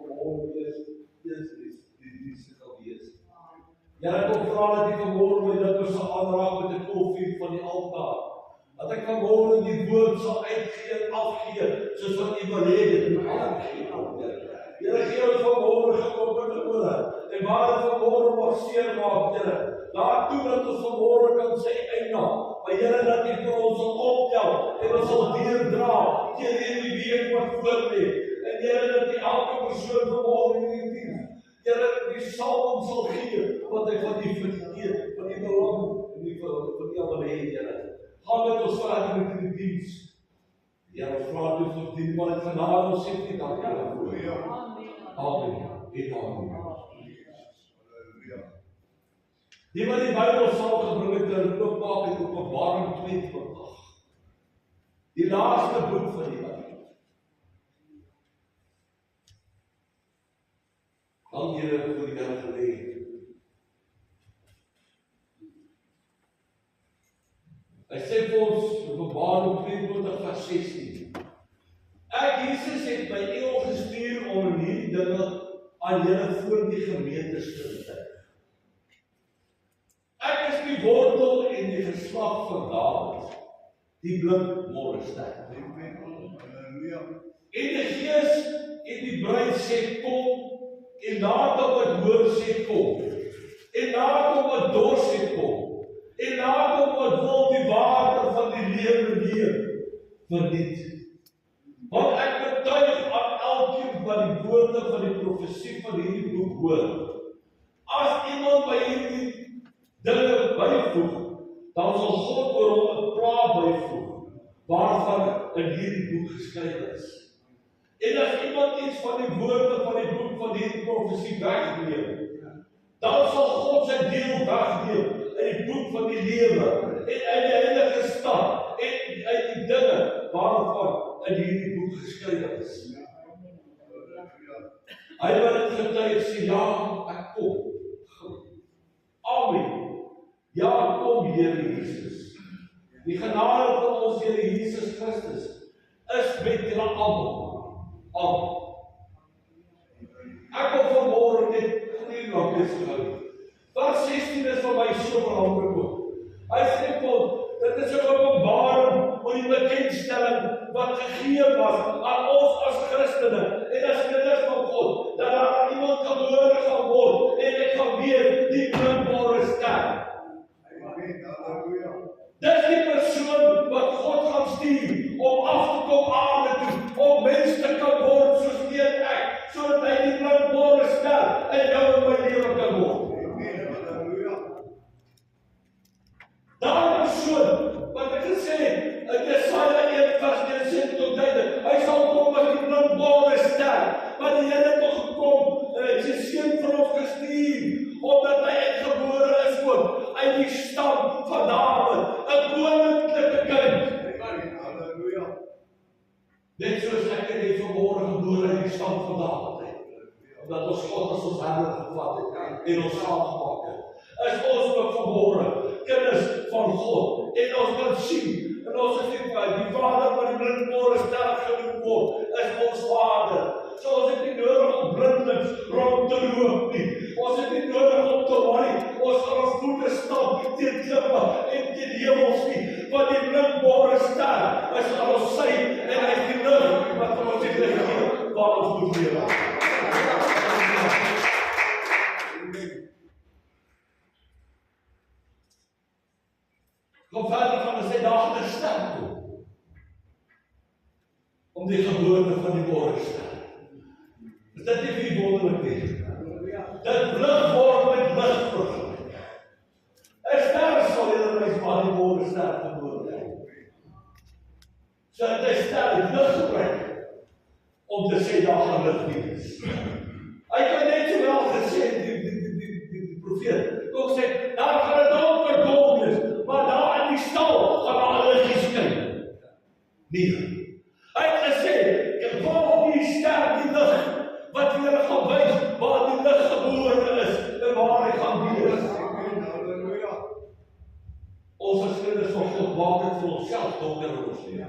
vanmôre wees, die sal wees. Here, ek kom vra dat U vanmôre my lippe sal aanraak met die koffie van die altaar. Dat ek vanmôre die woord sal uitgee en afgee, soos wat U wil hê dit moet afgee. Here, gee ons vanmôre geopende ore, en waar dit vanmôre mag seermaak, Here, laat toe dat ons vanmôre kan sê eina, maar Here, dat U vir ons sal optel, en ons sal deurdra, teen hierdie week wat voor lê. En Here, dat U elke persoon vanmôre in die diens, Here, die salwing sal gee, wat hy van U vergeet, van U belang, en van U wil hê, Here. Gaan met ons verder met die diens. Ja, ons vra toe vir die man het genade, ons sê nie dankie daarvoor. Amen. Die wat die Bybel saam gebring het, hulle oopmaak in Openbaring 22. Die laaste boek van die Bybel. Dank Here vir die Here gelê. Hy sê vir ons, Openbaring 22 vers 16. Ek, Jesus, het my engel gestuur om hierdie dinge aan julle voor die gemeentes te bring. Ek is die wortel en die geslag van Dawid, die blink môrester. En die Gees en die bruid sê kom, en nadat wat hoor sê kom, en nadat wat dors sê kom, en nadat wat wil die water van die lewe leer verniet. Want ek betuig aan elkeen van die woorde van die profesie van hierdie boek hoor. As iemand by hierdie dinge byvoeg, dan sal God oor hom 'n plaag byvoeg, waarvan in hierdie boek geskryf is. En as iemand iets van die woorde van die boek van hierdie profesie wegneem, dan sal God sy deel wegneem in die boek van die lewe, en uit die heilige stad, en uit die dinge waarvan in hierdie boek geskryf is. Hy wat dit getuig sê, ja, ek kom. Amen. Ja, kom Here Jesus. Die genade van ons Here Jesus Christus is met julle almal. Amen. Ek wil vanmôre net nie lank hou. Vers 16 is vir my so belangrik. Hy sê vir dit is 'n openbaring oor die bekendstelling wat gegee was aan ons as Christene en as kinders van God, dat daar iemand gebore gaan word en ek gaan weet die blinkbare ster. Dis die persoon wat God gaan stuur om af te kom aarde toe, om mens te kan word soos jy en ek, sodat hy die blinkbare ster in jou en my lewe kan word. Daar persoon, wat ek gesê het, in Jesaja 1 vers 1 sê tot duidelik, hy sal kom as die blinkbare ster, maar die Here het toch gekom, en hy sy seun vir ons gestuur, omdat hy uitgebore is ook, uit die stam van Dawid, 'n koninklike kind. Net soos ek en jy vanmôre gebore uit die stam van Dawid het, omdat ons God as ons herder gevat het, en ons saamgemaak het, is ons ook vanmôre kinders van God, en ons kan sien, en ons is die Vader wat die blinkbare ster genoem word, is ons Vader. So ons het nie nodig om blindelings rond te loop nie. Ons het nie nodig om te worry. Ons gaan ons voete stamp teen klippe en teen hemels nie. Want die blinkbare ster is aan ons sy en hy is die lig wat vir ons die lig gee waar ons moet lewe. Kom verder van ons sê daar gaan 'n ster toe om die geboorte van die môre ster. Is dit nie vir wonderlik nie? Dit lig word met lig vergelyk. 'n Ster sal julle wys waar die môre ster gebore het. So dit is ster die lig gebruik om te sê daar gaan lig wees. Hy kan net so wel gesê die profeet ook sê daar gaan 'n donker dom wees, maar daar in die stal gaan daar 'n lig skyn. Nee. Hy het gesê, waar die ster die lig wat julle gaan wys waar die lig gebore is en waar hy gaan wees. Ons as kinders van God maak dit vir onsself donker in ons lewe.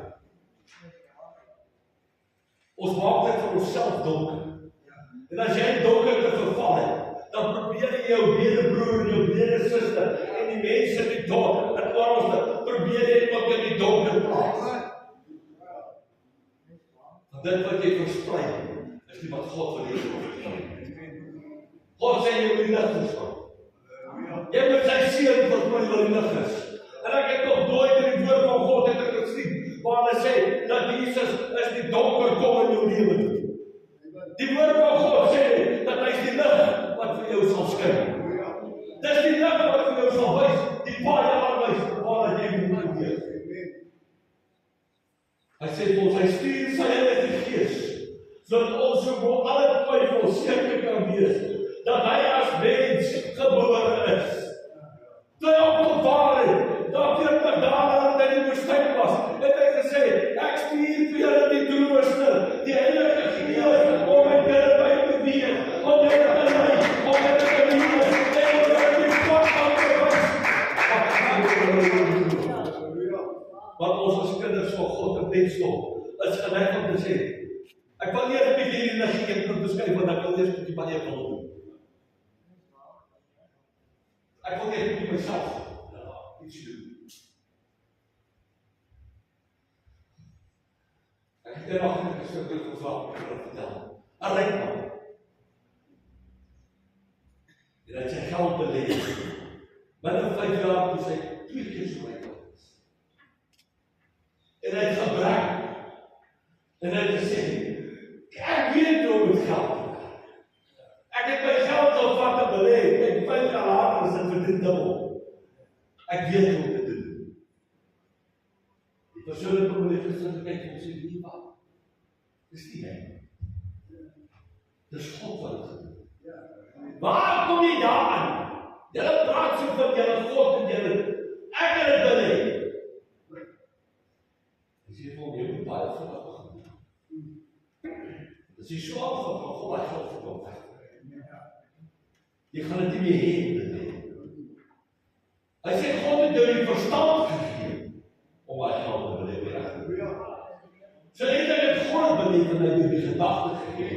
Ons maak dit vir onsself donker. En as jy in donker te verval het, dan probeer jy jou medebroer en jou medesuster en die mense in die dorp, in oorlogte, probeer jy ook in die donker plaas. Want dit wat jy versprei, is nie wat God wil hê. God sê jy moet die lig versprei. Jy moet sy seun versprei wat die lig is. En ek het nog nooit in die woord van God het ek gesien, waar hulle sê, dat Jesus is die donker kom in jou lewe. Die woord van God sê, dat hy is die lig wat vir jou sal skyn. Dis die lig wat vir jou sal wys, die paai aanwys, waar jy moet wees. Hy sê vir ons, hy stuur sy Heilige Gees, sodat ons so alle twyfel seker kan wees, dat hy as mens gebore is. Toe hy opgevaar het, dat 40 dae nadat hy in die woestyn was, het hy gesê, ek stuur vir julle die Trooster, die Heilige Gees, om my by te wees, om julle te lei, om julle te leer, en om julle die pad aan te wys. Want ons as kinders van God in mensdom, is geneig om te sê, ek wil eers 'n bietjie energie om te skryf, want ek wil eers 'n bietjie baie wil doen. Ek wil eers 'n bietjie myself iets doen. Ek het eendag net 'n stukkie gevra om te vertel. 'n ryk man. En hy het sy geld belê. Binne 5 jaar toe sy 2 keer so ryk was. En hy het gebrek. En hy het gesê, ek weet hoe met geld te werk. Ek het my geld al vat en belê, en 5 jaar later is dit verdien dubbel. Ek weet hoe te doen. Die persoon het om die gesin kyk en sê, nie wat? Dis nie hy. Dis God wat het gedoen. Waar kom jy daaraan? Julle praat so van julle God en julle, ek het het belê. Dis hier van, jy moet baie vinnig begin. Dis die swaar van God wat geld verkoop. Jy gaan dit nie meer hê. Hy sê, God het jou die verstand gegee om hy geld te belê. So het ek het God beleef en hy jou die gedagte gegee.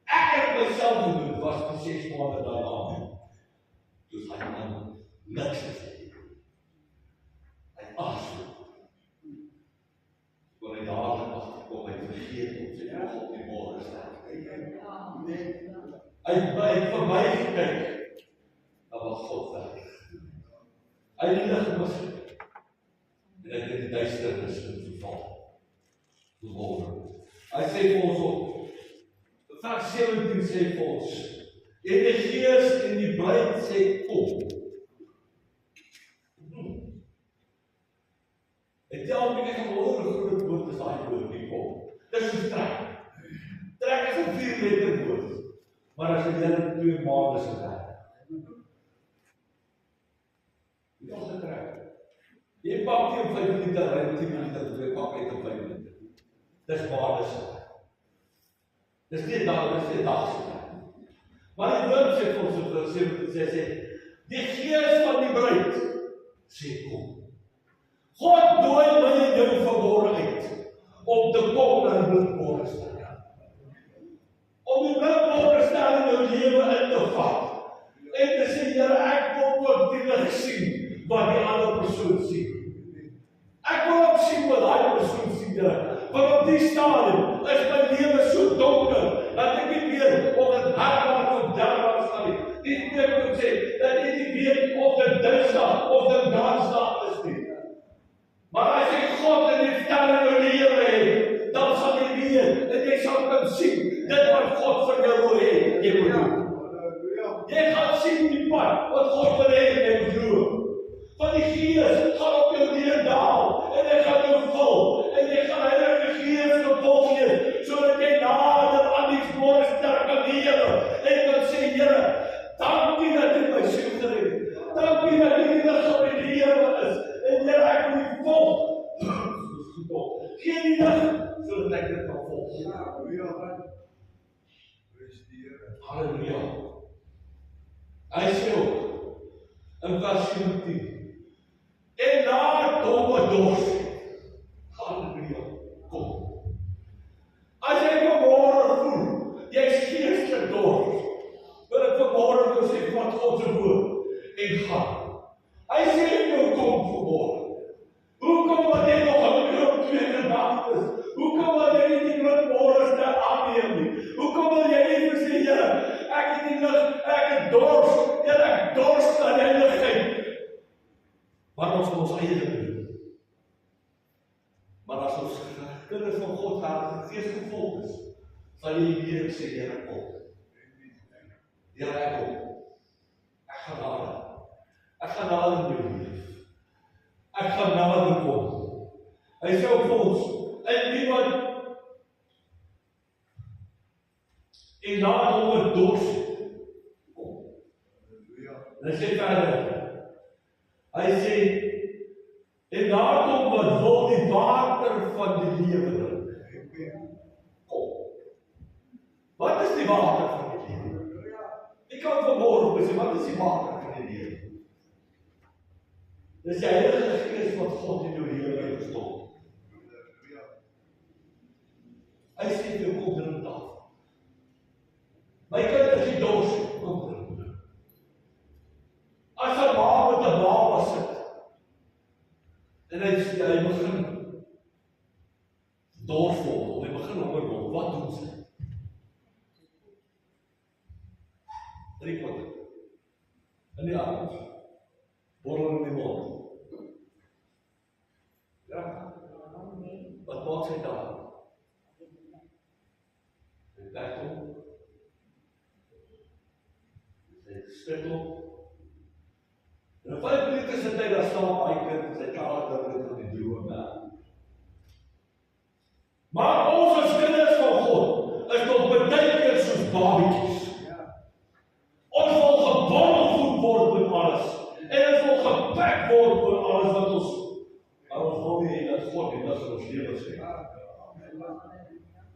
Ek het myself gedoen, was die 6 maande daarna. Dus hy man niks gesê. Hy afsloot. Toen hy dadelijk achterkom, hy vergeet om sy oog op die môre staan. Hy het vir my gekyk, dat was God weg. Hy het die lig misgekyk. En hy het in die duisternis verval. Hy sê vir ons op, vers 17 sê vir ons, en die Gees en die bruid sê kom. Het tel met die gewone groot woord is daai woord die kom. Dis soos trek. Trek is 'n 4 letter woord, maar as jy dit 2 maande se werk. Jy kan dit trek. Jy pak nie op 5 minute ry, 10 minute jy pak uit op 5 minute. Dis maande se werk. Dis nie dag se werk. Maar die woord sê vir ons in vers 17 sê, die Gees van die bruid sê kom. God nooi my en jou vanmôre uit om te kom na die blikbare ster. Om die blikbare ster in jou lewe in te vat. En te sê, Here, ek wil ook die lig sien wat die ander persoon sien. Ek wil ook sien wat daai persoon sien, Here. Want op die stadium is my lewe so donker, dat ek nie weet of dit hardwaar of darwaar sal nie. Die Spreuk moet sê, dat jy nie weet of dit Dinsdag of dit Dansdag is nie. Maar as jy God in die sterre in jou lewe het, dan sal jy weet, en jy sal kan sien, dit wat God vir jou wil hê, jy moet doen. Jy gaan sien die pad, wat God wil hê, jy moet doen. Van die Gees gaan op jou neerdaal, en hy gaan jou vul, en jy gaan Heilige Gees gevul wees, sodat jy nader aan die môre ster kan lewe, en kan sê, Here, dankie dat jy my siel gered het. Dankie dat jy die lig op my lewe is, en Here, ek wil die volg. Gee die lig, sodat ek dit kan volg. Halleluja. Hy sê ook, in vers 17, en daar domme dors, halleluja, kom. As jy vanmôre voel, jy is van die week sê, Here kom. Here, ek kom. Ek gaan nader. Ek gaan nader in jou leef. Ek gaan nader kom. Hy sê op ons, en niemand en laat hom verdors kom. En hy sê verder, hy sê, en daarom wat wil die water van die lewe drink. Kom. Wat is die water van die lewe? Ek kan vanmorgen sê, wat is die water van die lewe? Dis die Heilige Gees wat God in jou lewe gestop. Hy sê vir jou, kom drink daarvan. My kind, as jy dors het, kom drink. As 'n ma met 'n baba sit, en hy begin dors word, of hy begin honger word, wat doen sy? 3 kwart. In die aand, borrel in die mond. Ja. Wat maak sy daar? Sy werk om. Sy spit op. En 5 minute sit hy daar staan by kind, en sy karakter van die drome. Maar ons as kinders van God, is nog baie keer soos babietjies. Ons wil geborrelvoed word met alles. En ons wil gepek word met alles wat ons wil nie, dat God en dat ons lewens skep.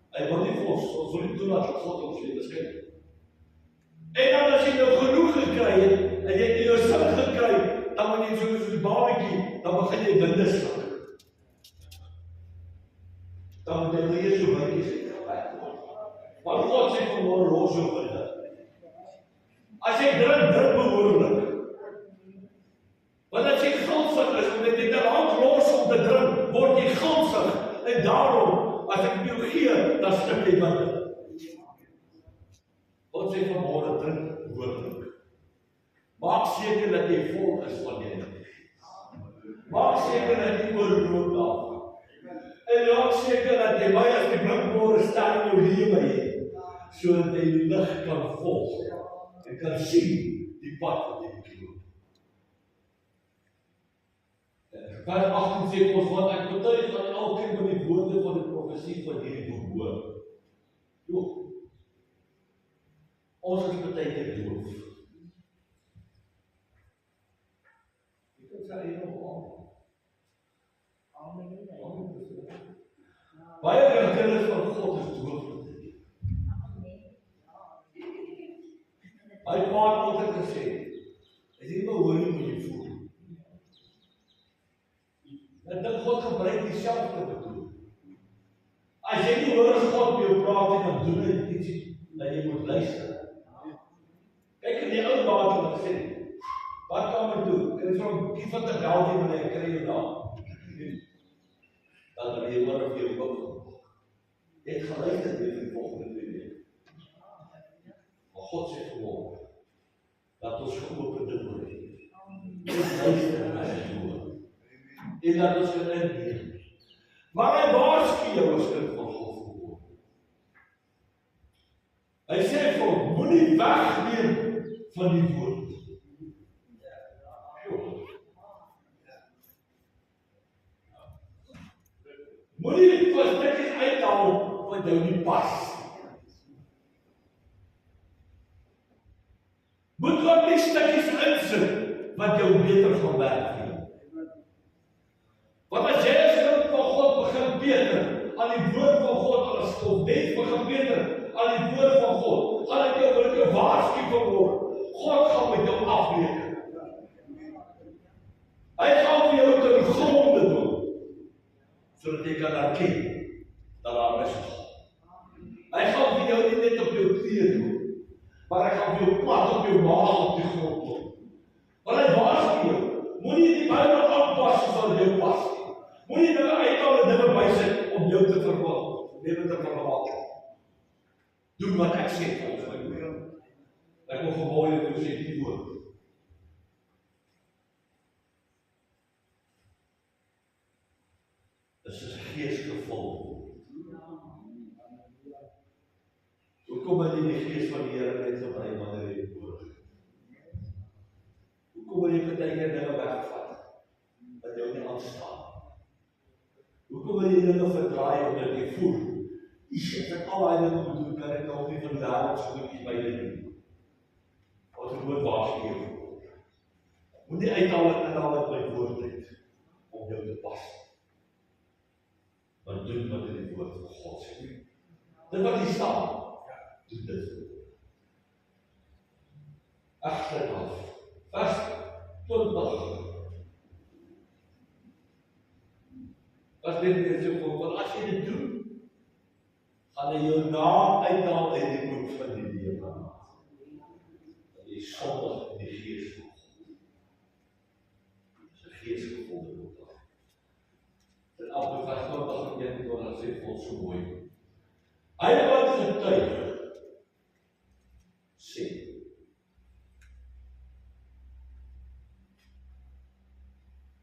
Hy wil nie vir ons wil nie toelaat dat God ons lewens skep. En dan as jy nou genoeg gekry het, en jy het jou sin gekry, dan moet jy soos die babietjie, dan begin jy winde slik. Dan moet jy eers so windjies gepek word. Maar God sê vanmôre los jou winde. As jy drink behoorlik. Want as jy gulsig is, omdat jy te lank los om te drink, word jy gulsig. En daarom, as ek jou gee, dan slip jy winde. God sê vanmôre drink behoorlik. Maak seker dat jy vol is van jy nie. Maak seker dat jy oorloop daarvan. En maak seker dat jy baie as die blinkmôre staan in jou lewe het, sodat jy die lig kan volg. En kan sien die pad wat jy moet loop. Vers 18 sê ons, want ek betuig aan elkeen van die woorde van die profesie van hierdie boek hoor. Jo, ons is baie keer doof. Ek kan sê hier nog aan. Baie kinders van God is doof. Hy het altyd gesê, as jy nie hoor nie, moet jy voel. En dit God gebruik dieselfde bedoel. As jy nie hoor as God met jou praat en dan doen hy iets, dat jy moet luister. Kyk in die ou dae toe wat sê, wat kan men doen? En is van die van te bel die wanneer ek kry jou daar. Dan wil jy hoor of jy ook gemaak. Jy het geluister weer vir die volgende 2 weke. Maar God sê vanmôre, dat ons geopende oor het. Ons luister as hy hoor. En dat ons kan inneem. Maar hy waarsku jou as kind van God verhoor. Hy sê vir ons, moenie wegneem van die woord. Moenie vir stukkies uithaal wat jou nie pas. Moet ook nie stukkies insit wat jou beter gaan werk nie. Want as jy as kind van God begin beter aan die woord van God as God net begin beter aan die woord van God, gaan ek jou met jou waarsku verword. God gaan met jou afreken. Hy gaan vir jou te die gronde doen, sodat jy kan erken dat daar is God. Hy gaan vir jou nie net op jou knieë doen, maar hy gaan vir jou plat op jou maag op die grond doen. Want hy waarsku jou, moenie die Bybel aanpas soos wat jou pas nie. Moenie dinge uithaal en dinge bysit om jou te vermaak. Doen wat ek sê volgens my woord. Ek wil vanmôre vir jou sê die woord. Dis 'n geesgevulde woord. wil jy die gees van die Here net gebruik wanneer jy nodig het? Hoekom wil jy partykeer dinge wegvat wat jou nie aanstaan? Hoekom wil jy dinge verdraai omdat jy voel, ek het al daai dinge moet doen, kan ek nog nie van die wêreld so goedjies by dit doen? Wat die woord waarsku jou voor. Moet nie uithaal en inhaal wat my woord het om jou te pas. Maar doen wat in die woord van God sê. Dit wat hier staan, doen dit. Ek sluit af. Vers 20. As dit net so goed, want as jy dit doen, gaan hy jou naam uithaal uit die boek van die lewe. Dat jy sondig in die gees van God. Dis 'n geesgevulde boek. En op vers 20 en 21 sê God so mooi. Hy wat getuig, sê.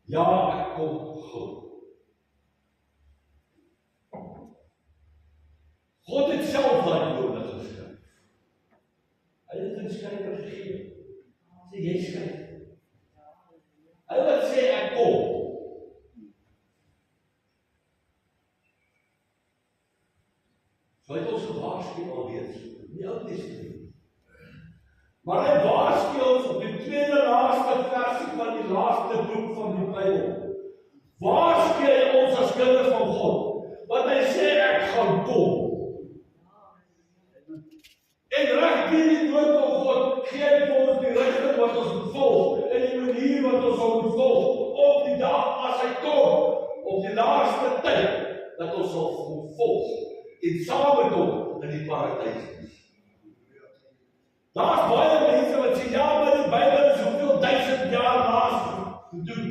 Ja, ek kom gou. God het self daai woorde geskryf. Hy het 'n skrywer gegee. Sê jy skryf. Hy wat sê ek kom. So hy het ons gewaarsku alreeds in die Ou Testament. Maar hy waarsku ons op die tweede laaste versie van die laaste boek van die Bybel. Waarsku hy ons as kinders van God, want hy sê ek gaan kom. En reg deur die woord van God gee hy vir ons die rigting wat ons moet volg en die manier wat ons sal moet volg op die dag as hy kom, op die laaste tyd dat ons sal moet volg en saam met hom in die paradys is. Daar's baie mense wat sê ja, maar die Bybel is hoeveel 1000 jaar laas gedoen.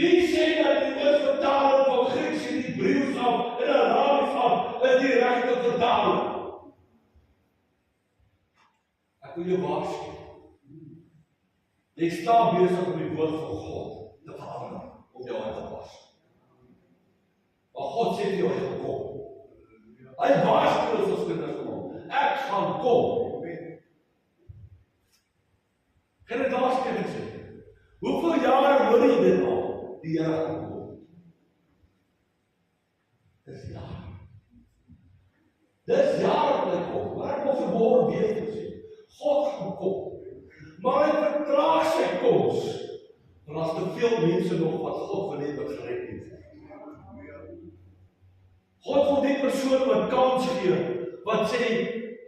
Wie sê dat die oorvertaling van Grieks en Hebreëus af en Arabies af is die regte vertaling? Ek wil jou waarsku. Jy staan besig om die woord van God te verander, om jou aan te pas. Maar God sê vir jou, hy gaan kom. Hy waarsku ons as kinders van hom. Ek gaan kom. Kan dit daarskryf sê? Hoeveel jare hoor jy dit al? Die Here gaan kom. Dis jare. Dis jare wat hy kom. Maar ek wil vanmôre weer sê, God gaan kom. Maar hy vertraag sy koms. Want daar's te veel mense nog wat God wil hê wat gered moet word. God wil die persoon wat kans gee, wat sê,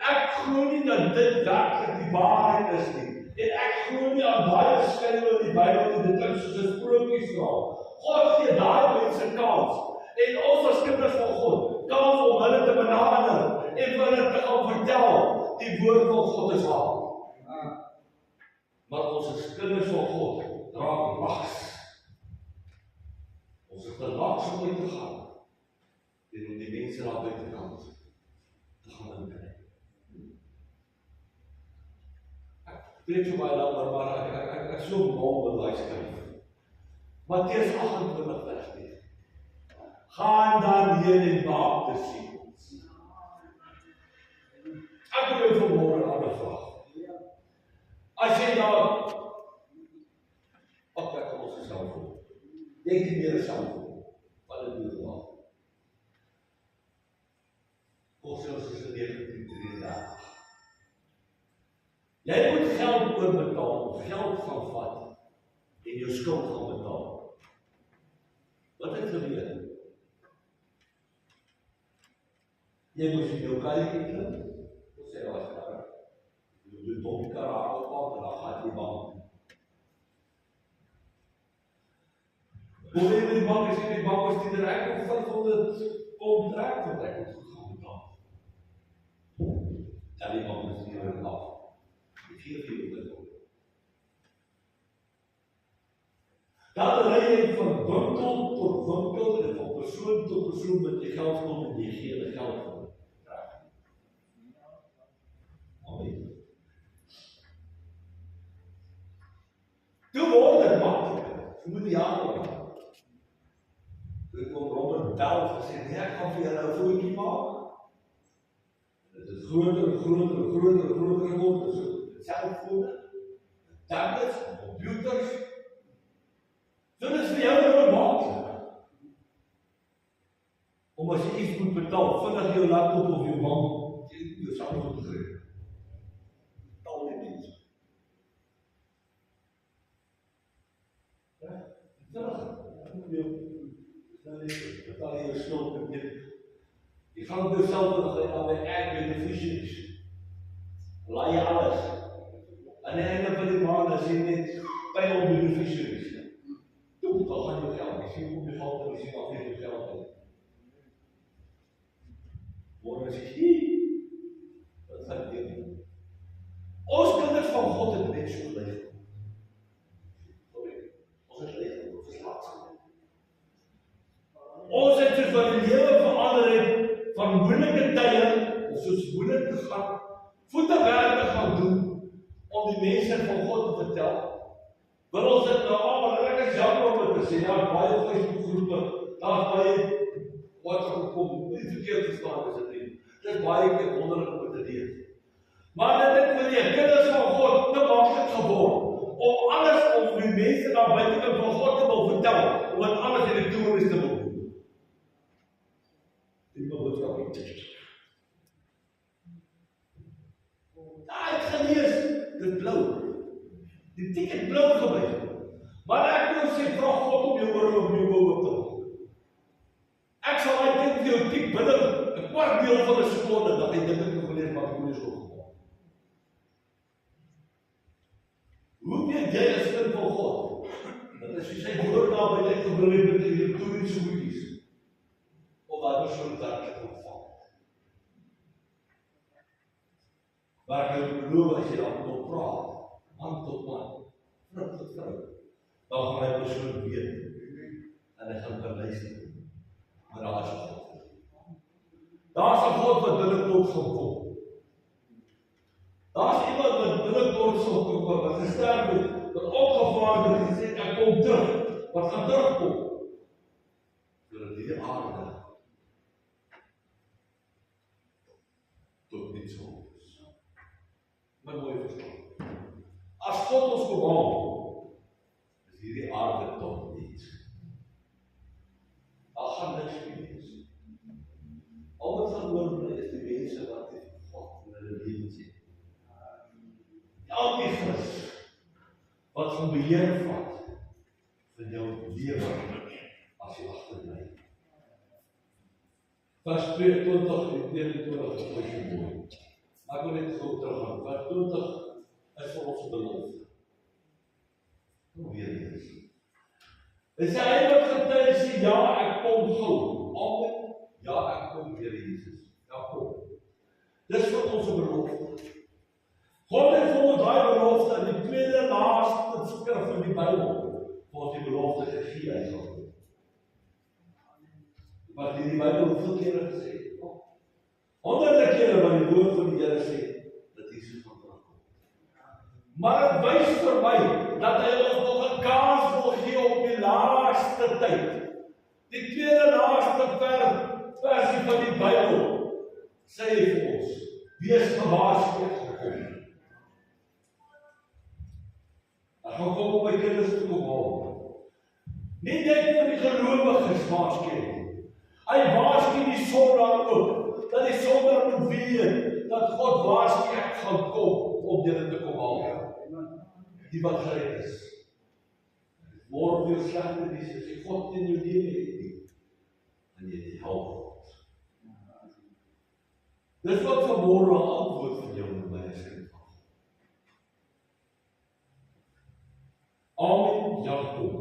ek glo nie dat dit werklik die waarheid is nie. En ek glo nie aan baie skrywe in die Bybel en dit klink soos 'n sprokiesverhaal. God gee daai mense kans. En ons as kinders van God, kans om hulle te benader en vir hulle te gaan vertel, die woord van God is waar. Maar ons as kinders van God dra laks. Ons het 'n laks om uit te gaan. En om die mense daar buitekant te gaan inkry. Ek weet so baie daaroor, maar ek so mal met daai skrif. Matteus 28 vers 9. Gaan dan heen en maak disippels. Ek wil jou vanmôre 'n ander vraag. As jy nou optrek op ons selfoon, denk nie meer aan selfoon, wat dit doen wel. Kosels is 1933. Jy moet geld oorbetaal, geld gaan vat en jou skuld gaan betaal. Wat het gebeur? Jy moes in jou karretjie klim, sê was daar. Jy moet op die kar oppak en dan gaan jy bank. Hoe jy die bank is, die bank is die direk op 500 kontrak wat ek moet gaan betaal. Dan die bank is nie weer af. Die 4 dit op. Dan ry jy van winkel tot winkel en van persoon tot persoon met jy geld kom en jy gee die geld van. Amen. Toe word dit makliker. Jy moet die jare maak. Toe kom Robert bel en sê, nee, ek gaan vir jou nou 'n voetjie maak. Dit is is groter en groter en groter en groter geworden. So, selfone, tablets, computers. So, dit is vir jou nou maklik. Om as jy iets moet betaal, vinnig jou laptop of jou bank, jy jou selfoon begryp. Betaal die mense. Ja, vinnig. Betaal jy jou skuld en dit. Jy gaan op jouself en aan die ad beneficiaries. Laai jy alles. Aan die einde van die maand as jy net by al beneficiaries. Toe betaal gaan jou geld. Jy sien hoe die geld en jy sien af jy jou geld het. Waar is jy? Wat gaan jy doen? Ons kinders van God het net so leeg. Ons het leeg, ons is laat. Ons het soos wat die lewe verander het, van moeilike tye, of soos moeilik te gaan, voetewerk te gaan doen, om die mense van God te vertel. Wil ons dit nou maar, ek is jammer om het te sê, daar is baie Facebookgroepe, daar is baie WhatsApp gekom, nie verkeerd verstaan is dit nie. Dit is baie keer wonderlik om te lees. Maar dit het vir die kinders van God te maklik geword, om alles om die mense daar buitekant van God te wil vertel, om het alles elektronies te wil doen. Die boodskap nie. Ek gelees, dit blou. Die ticket blou gewees. Maar ek wil sê, vraag God om jou oor op jou oor te maak. Ek sal my kind vir jou tik binne 'n kwart deel van 'n sekonde, dat jy dit nog gelees, maar ek moet nie so gemaak. Hoe weet jy as kind van God? Dat as jy sy woord daar by jy gebring het met die elektroniese goedjies, of wat persoon werklik ontvang. Waar ek jou beloof as jy dan moet praat, man tot man, vrou tot vrou, dan gaan hy persoon weet, en hy gaan verluister. Maar daar is 'n God. Daar is 'n God wat binnekort sal kom. Daar is iemand wat binnekort sal kom, wat gesterf het, wat opgevaar het, en sê, ek kom terug, wat gaan terugkom? Sodat die aarde tot niet zo is. Maar mooi verstaan. As God ons kom haal, is hierdie aarde tot niet. Daar gaan niks meer wees. Al wat gaan oor is die mense wat die God in hulle lewens het. Elke Christus wat van beheer vat van jou lewe as jy agterbly. Vers 22 en 29 is baie mooi. Ek wil net gou teruggaan. Vers 20 is vir ons 'n belofte. Hoe weer dit? Hy sê hy wat getuig sê, ja, ek kom gou. Amen. Ja, ek kom, Here Jesus. Ja, kom. Dis vir ons 'n belofte. God het vir ons daai belofte in die tweede laaste skrif in die Bybel vir ons die belofte gegee hy sal doen. Wat die Bybel hoeveel kere gesê? Honderde kere wat die woord van die Here sê, dat Jesus gaan terugkom. Maar het wys vir my, dat hy ons nog 'n kans wil gee op die laaste tyd. Die tweede laaste versie van die Bybel, sê hy vir ons, wees gewaarsku gekom. Ek gaan kom op my kinders toe kom haal. Nie net vir die gelowiges waarsku. Hy waarsku die sondaar ook, dat die sondaar moet weet, dat God waarsku ek gaan kom, om dit te kom haal. Die wat gered is. Môre weer slegte dis, as jy God in jou lewe het nie, en jy die help God. Dis wat vanmôre 'n antwoord van jou en my is. Amen, ja, kom.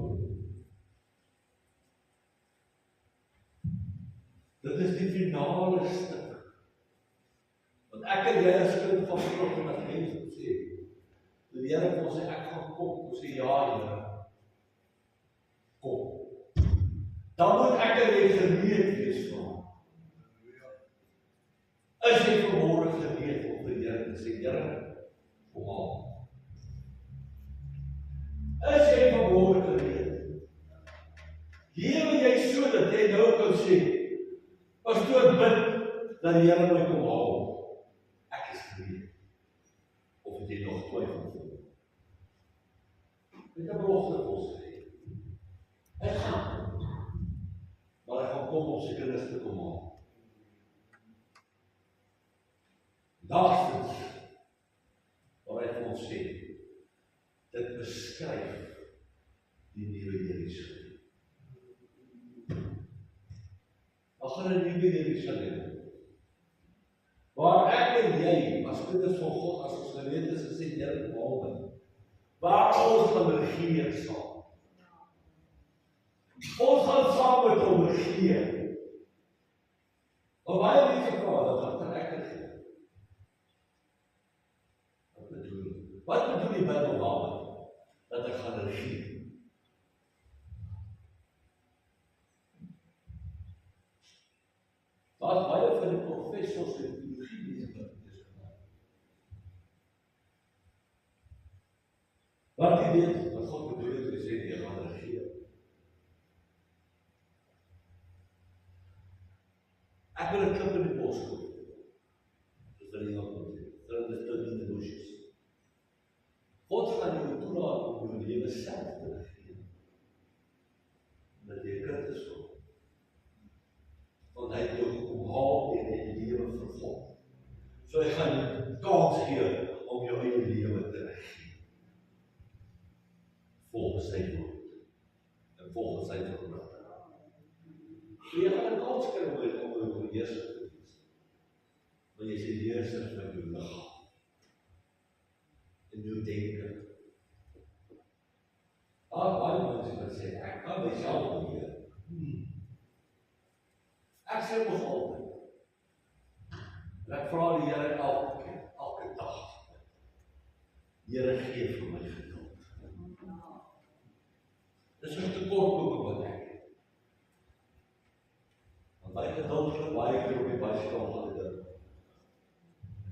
Dit is die finale stuk. Want ek en jy as kind van God en as mens sê, toe die Here vir ons sê, ek gaan kom, ons sê, ja, Here, kom. Dan moet ek en jy gereed wees vir hom. Is jy vanmôre gereed om die Here te sê, Here, kom haal. Is jy vanmôre gereed? Lewe jy so dat jy nou kan sê, pastoor bid, dat die Here my kom haal. my vervul. Ek het 'n belofte vir ons gegee. Ek gaan, maar ek gaan kom om sy kinders te kom haal. Laastens, wat hy vir ons sê, dit beskryf die nuwe Jerusalem. Daar gaan 'n nuwe Jerusalem, waar ek en jy, as kinders van God, as ons gereed is, gesê, Here, behalwe, waar ons gaan regeer saam. Ons gaan saam met hom regeer. Maar baie mense vra, dat gaan ek regeer. Wat bedoel die Bybel daarmee? Dat ek gaan regeer. Daar's baie van die professors in teologie besig met dit gemaak. Wat jy weet, wat God bedoel het, is jy gaan regeer. Ek wil 'n klip in die bos koop. Dis wat jy gaan doen. Dit is tot in die bushes. God gaan jou toelaat om jou lewe self te regeer. Met jy kind is God. Want hy het jou gekom haal en die lewe vir God. So hy gaan jou kans gee om jou eie lewe te regeer. Volgens sy woord. En volgens sy verbond. So jy gaan 'n kans kry om jou heerser te wees. Want jy is die heerser van jou liggaam. En jou denke. Baie mense wat sê, ek kan myself beheer. Ek sê mos altyd. En ek vra die Here elke keer, elke dag. Here, gee vir my geduld. Dis 'n tekortkoming wat ek het. Want my geduld het baie keer op die bystand gaan dit.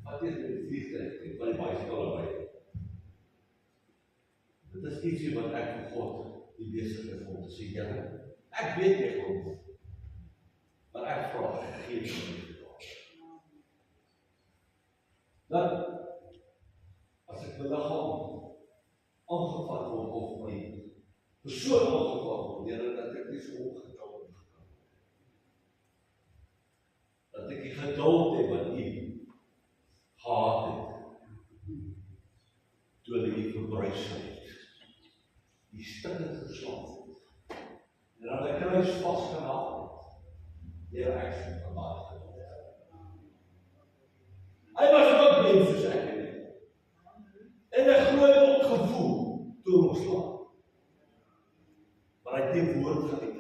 Wat is die vliegtuig wat die bystand by? Dit is ietsie wat ek vir God die besig is om te sê, Here, ek weet jy gaan, maar ek vra, gee vir my geduld. Dan, as ek my liggaam aangevat word of my persoon aangevat word, Here, dat ek nie so ongeduld kan. Dat ek die geduld het wat U gehad het, toe die verbruising het. Die stikkend geslaan het. En dan die kruis vastgehaal het. Here, ek soek vandaag geduld. Hy was ook mens soos ek en jy. En 'n groot ongevoel toe ontslaan. Maar hy het die woord geuit.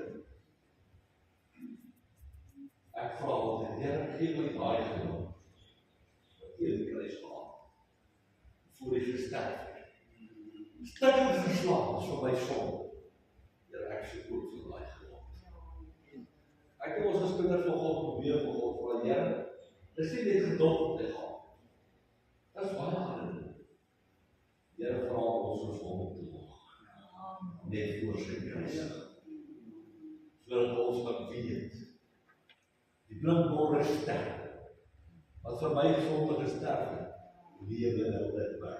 Ek vra altyd, Here, gee my daai geduld. Wat jy die kruis gehad. Voor die gesterf het. Stikkend geslaan is vir my sonde. Here, ek soek ook vir daai geduld. Ek het ons as kinders van God probeer vir God vra, Here, dis nie net geduld wat hy gaan. Dis baie harde. Here, vra ons om hom te wag. Net voor sy kruising. Sodat ons kan weet, die blindbare ster, wat vir my sondige sterf het, lewe nou dit by.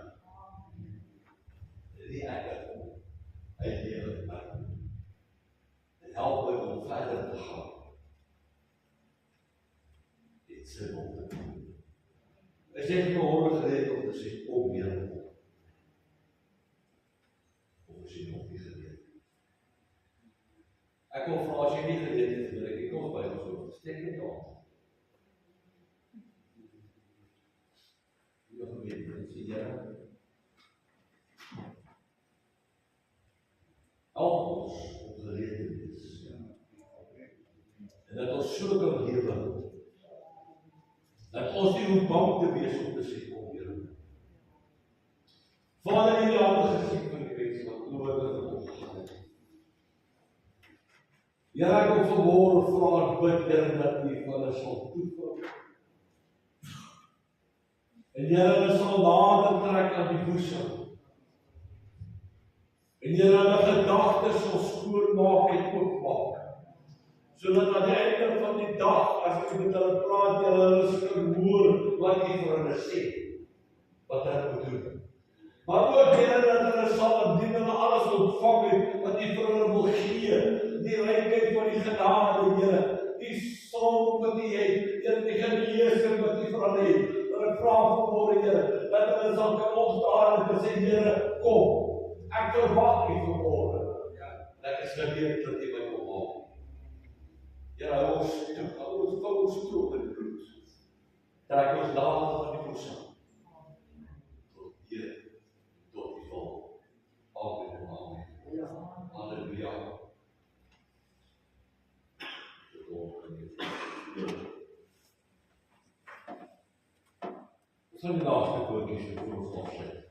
Die ek het om, hy lewe by. En help my om verder te gaan. Dit sy wil te doen. Hy sê vir my hoor gereed om te sê, kom Here, kom. Of is jy nog nie gereed? Ek wil vra, as jy nie gereed het, wil ek ons by ons hoofd, steek net aan. Jy gereed, en sê, Here, help ons om gereed te wees. En dat ons so kan lewe, dat ons nie hoef bang te wees om te sê, kom Here. Vader, in die hande gesien van die mense wat nodig het opgegaan het. Here, ek wil vanmôre vra en bid, Here, dat U vir hulle sal toeval. En Here, hulle sal nader trek aan die boesem. En Here, hulle gedagtes sal skoonmaak en oopmaak. Sodat aan die einde van die dag, as ek met hulle praat, hulle sal hoor wat U vir hulle sê, wat hulle moet doen. Maar ook, Here, dat hulle sal dien en alles ontvang het, wat U vir hulle wil gee. Die rykheid van die genade, Here. Die son wat U het, Here, die genesing wat U vir hulle het. Dat ek vra vanmôre, Here, dat hulle sal kan opstaan en sê, Here, kom. Ek verwag U vanmôre. Ek is gereed dat U my kom haal. Here, hou ons toe in bloed. Trek ons daad van die woestyn. Tot Here, tot die vol. Amen en amen. Halleluja. Ons sal die laaste woordjies vir ons afsluit.